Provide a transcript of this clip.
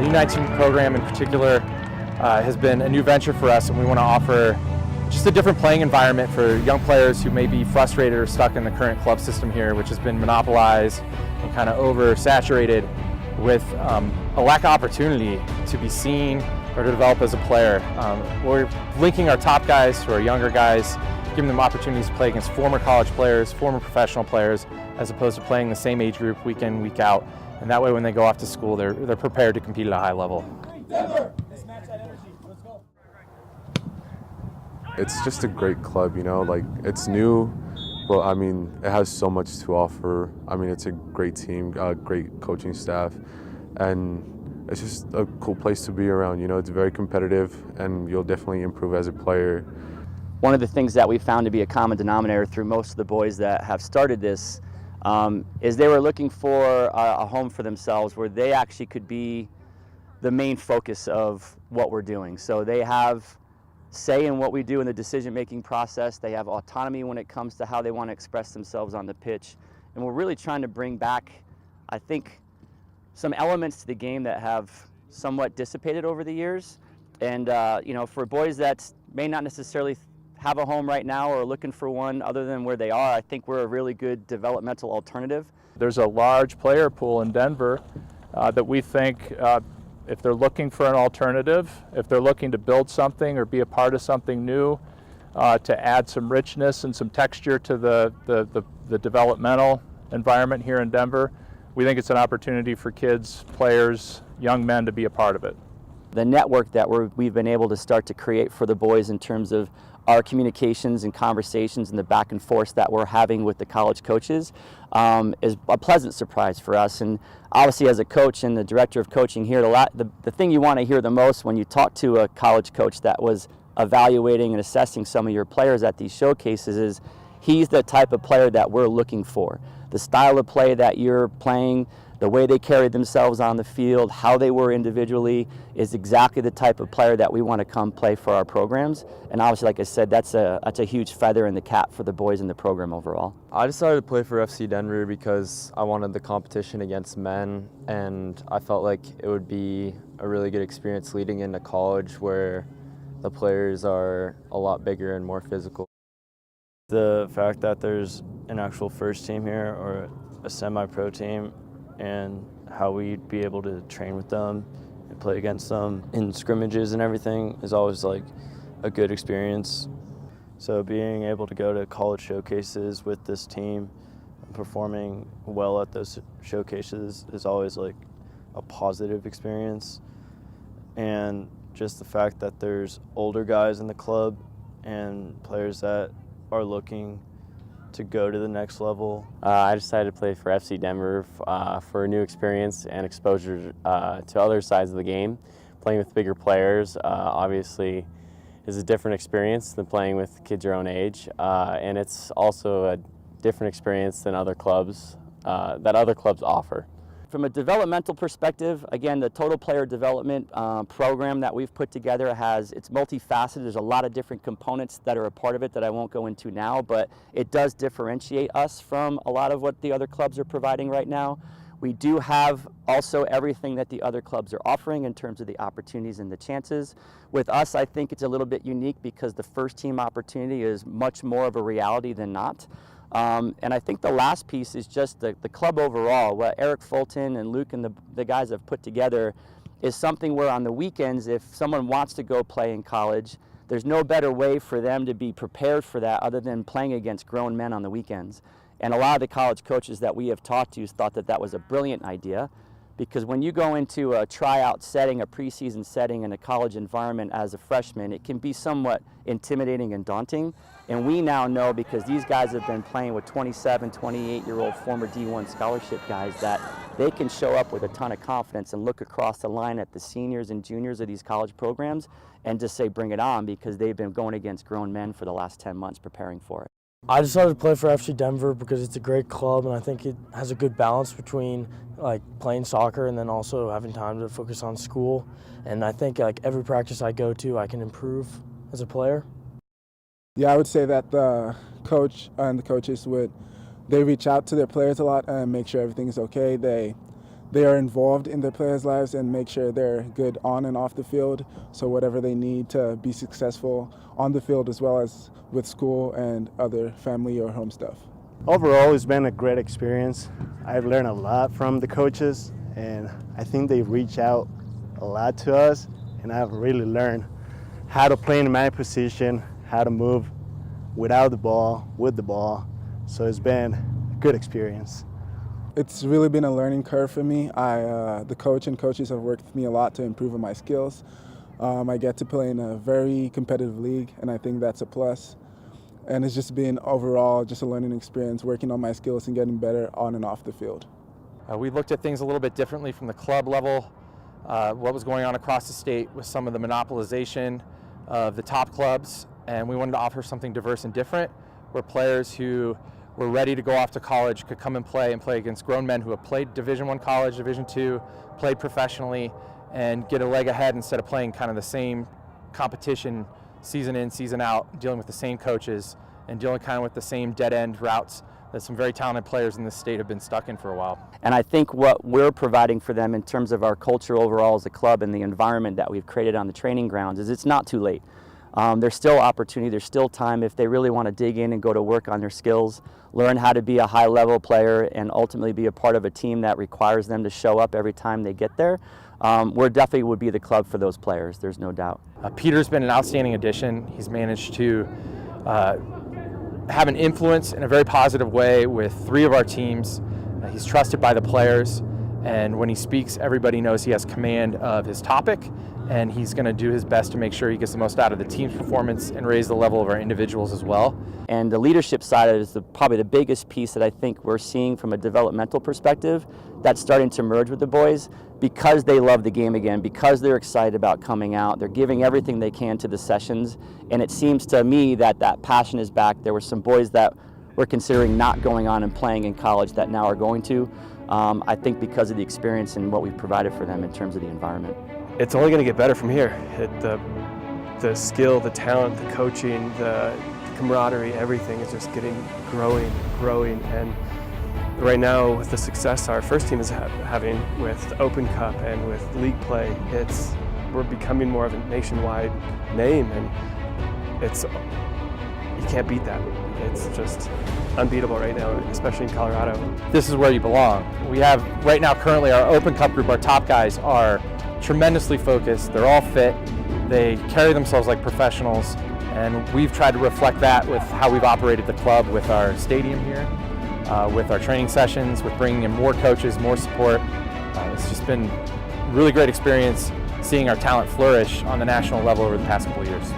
The U19 program in particular has been a new venture for us, and we want to offer just a different playing environment for young players who may be frustrated or stuck in the current club system here, which has been monopolized and kind of oversaturated with a lack of opportunity to be seen or to develop as a player. We're linking our top guys to our younger guys, giving them opportunities to play against former college players, former professional players, as opposed to playing the same age group week in, week out. And that way when they go off to school, they're prepared to compete at a high level. It's just a great club, you know, like it's new, but I mean, it has so much to offer. I mean, it's a great team, great coaching staff, and it's just a cool place to be around. You know, it's very competitive, and you'll definitely improve as a player. One of the things that we found to be a common denominator through most of the boys that have started this is they were looking for a home for themselves where they actually could be the main focus of what we're doing. So they have say in what we do in the decision-making process. They have autonomy when it comes to how they want to express themselves on the pitch. And we're really trying to bring back, I think, some elements to the game that have somewhat dissipated over the years. And, you know, for boys that may not necessarily have a home right now or are looking for one other than where they are, I think we're a really good developmental alternative. There's a large player pool in Denver that we think if they're looking for an alternative, if they're looking to build something or be a part of something new, to add some richness and some texture to the developmental environment here in Denver, we think it's an opportunity for kids, players, young men to be a part of it. The network that we've been able to start to create for the boys in terms of our communications and conversations and the back and forth that we're having with the college coaches is a pleasant surprise for us. And obviously as a coach and the director of coaching here, the thing you want to hear the most when you talk to a college coach that was evaluating and assessing some of your players at these showcases is he's the type of player that we're looking for. The style of play that you're playing, the way they carried themselves on the field, how they were individually is exactly the type of player that we want to come play for our programs. And obviously, like I said, that's a huge feather in the cap for the boys in the program overall. I decided to play for FC Denver because I wanted the competition against men, and I felt like it would be a really good experience leading into college where the players are a lot bigger and more physical. The fact that there's an actual first team here or a semi-pro team, and how we'd be able to train with them and play against them in scrimmages and everything is always like a good experience. So being able to go to college showcases with this team and performing well at those showcases is always like a positive experience. And just the fact that there's older guys in the club and players that are looking to go to the next level. I decided to play for FC Denver for a new experience and exposure to other sides of the game. Playing with bigger players obviously is a different experience than playing with kids your own age, and it's also a different experience than other clubs that other clubs offer. From a developmental perspective, again, the total player development program that we've put together it's multifaceted. There's a lot of different components that are a part of it that I won't go into now, but it does differentiate us from a lot of what the other clubs are providing right now. We do have also everything that the other clubs are offering in terms of the opportunities and the chances. With us, I think it's a little bit unique because the first team opportunity is much more of a reality than not. And I think the last piece is just the club overall. What Eric Fulton and Luke and the guys have put together is something where on the weekends, if someone wants to go play in college, there's no better way for them to be prepared for that other than playing against grown men on the weekends. And a lot of the college coaches that we have talked to thought that that was a brilliant idea, because when you go into a tryout setting, a preseason setting in a college environment as a freshman, it can be somewhat intimidating and daunting. And we now know, because these guys have been playing with 27, 28-year-old former D1 scholarship guys, that they can show up with a ton of confidence and look across the line at the seniors and juniors of these college programs and just say, bring it on, because they've been going against grown men for the last 10 months preparing for it. I decided to play for FC Denver because it's a great club, and I think it has a good balance between like playing soccer and then also having time to focus on school. And I think like every practice I go to, I can improve as a player. Yeah, I would say that the coach and the coaches they reach out to their players a lot and make sure everything's okay. They they are involved in their players' lives and make sure they're good on and off the field. So whatever they need to be successful on the field as well as with school and other family or home stuff. Overall, it's been a great experience. I've learned a lot from the coaches, and I think they reach out a lot to us, and I've really learned how to play in my position, how to move without the ball, with the ball. So it's been a good experience. It's really been a learning curve for me. The coach and coaches have worked with me a lot to improve on my skills. I get to play in a very competitive league, and I think that's a plus. And it's just been overall just a learning experience, working on my skills and getting better on and off the field. We looked at things a little bit differently from the club level, what was going on across the state with some of the monopolization of the top clubs, and we wanted to offer something diverse and different, where players who were ready to go off to college could come and play against grown men who have played Division I college, Division II, played professionally, and get a leg ahead instead of playing kind of the same competition season in, season out, dealing with the same coaches and dealing kind of with the same dead-end routes that some very talented players in this state have been stuck in for a while. And I think what we're providing for them in terms of our culture overall as a club and the environment that we've created on the training grounds is it's not too late. There's still opportunity, there's still time if they really want to dig in and go to work on their skills, learn how to be a high-level player, and ultimately be a part of a team that requires them to show up every time they get there. We're definitely would be the club for those players, there's no doubt. Peter's been an outstanding addition. He's managed to have an influence in a very positive way with 3 of our teams. He's trusted by the players, and when he speaks, everybody knows he has command of his topic, and he's going to do his best to make sure he gets the most out of the team's performance and raise the level of our individuals as well. And the leadership side of it is probably the biggest piece that I think we're seeing from a developmental perspective that's starting to merge with the boys because they love the game again, because they're excited about coming out. They're giving everything they can to the sessions, and it seems to me that that passion is back. There were some boys that were considering not going on and playing in college that now are going to. I think because of the experience and what we've provided for them in terms of the environment. It's only going to get better from here. The skill, the talent, the coaching, the camaraderie, everything is just growing, and right now with the success our first team is having with Open Cup and with league play, we're becoming more of a nationwide name, and you can't beat that. It's just unbeatable right now, especially in Colorado. This is where you belong. We have right now currently our Open Cup group, our top guys are tremendously focused, they're all fit, they carry themselves like professionals, and we've tried to reflect that with how we've operated the club with our stadium here, with our training sessions, with bringing in more coaches, more support. It's just been a really great experience seeing our talent flourish on the national level over the past couple of years.